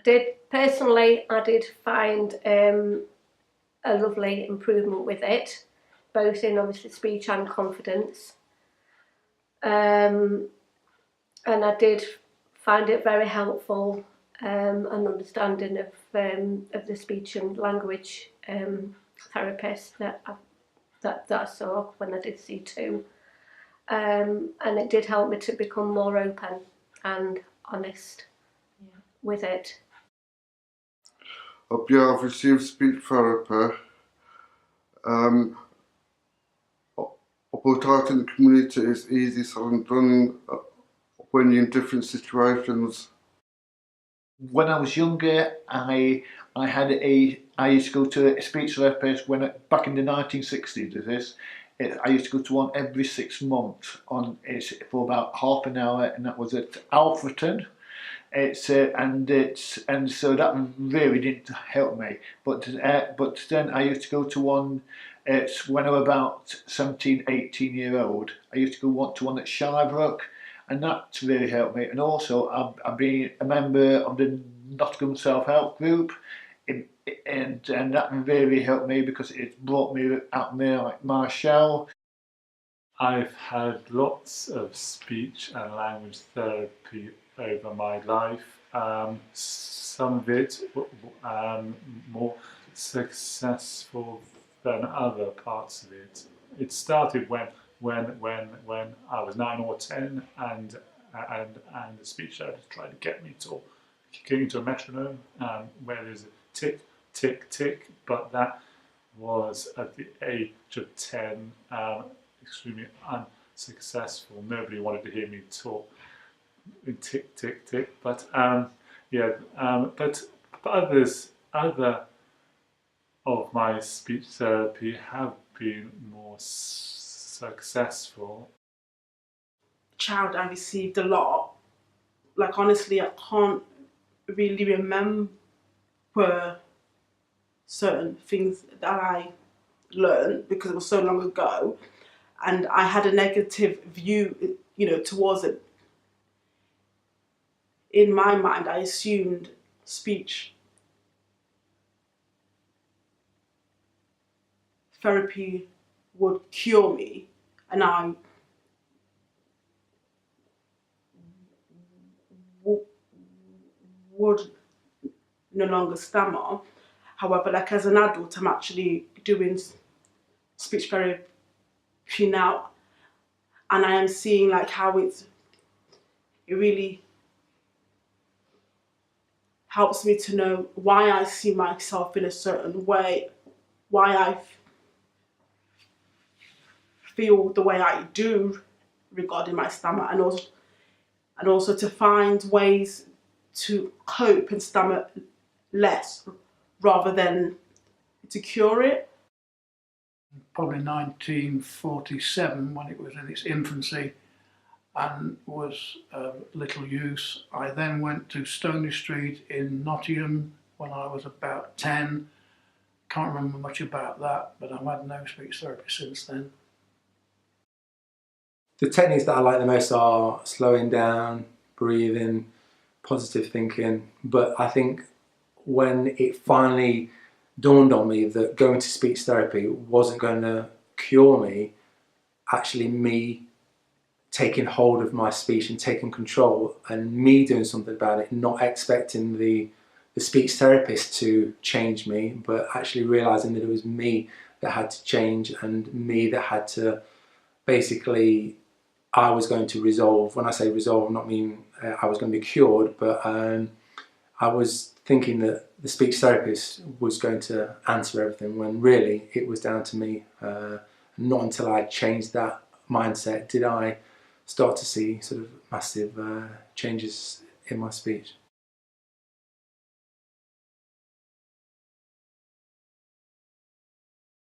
I did find a lovely improvement with it, both in obviously speech and confidence. And I did find it very helpful and understanding of the speech and language therapist that I saw when I did see two. And it did help me to become more open and honest with it. Yeah, I've received speech therapy. But out in the community it's easy said and done when you're in different situations. When I was younger, I used to go to a speech therapist back in the 1960s. I used to go to one every 6 months for about half an hour, and that was at Alfreton. And so that really didn't help me. But then I used to go to one. When I was about 17, 18 year old, I used to go to one at Shirebrook, and that really helped me. And also, I've been a member of the Nottingham Self Help Group, and that really helped me because it brought me out my shell. I've had lots of speech and language therapy over my life. Some of it more successful than other parts of it. It started when I was 9 or 10, and the speech therapist tried to get me to get into a metronome where there's a tick, tick, tick, but that was at the age of 10. Extremely unsuccessful. Nobody wanted to hear me talk in tick, tick, tick. But but other of my speech therapy have been more successful. Child, I received a lot. Like, honestly, I can't really remember certain things that I learned because it was so long ago. And I had a negative view, towards it. In my mind, I assumed speech therapy would cure me, and I would no longer stammer. However, like as an adult, I'm actually doing speech therapy now, and I am seeing like how it really helps me to know why I see myself in a certain way, why I feel the way I do regarding my stammer, and also to find ways to cope and stammer less rather than to cure it. Probably 1947, when it was in its infancy and was little use. I then went to Stony Street in Nottingham when I was about 10. Can't remember much about that, but I've had no speech therapy since then. The techniques that I like the most are slowing down, breathing, positive thinking. But I think when it finally dawned on me that going to speech therapy wasn't going to cure me, actually me taking hold of my speech and taking control and me doing something about it, not expecting the speech therapist to change me, but actually realising that it was me that had to change and me that had to basically, I was going to resolve. When I say resolve, I not mean I was going to be cured, but I was thinking that the speech therapist was going to answer everything when really it was down to me. Not until I changed that mindset did I start to see sort of massive changes in my speech.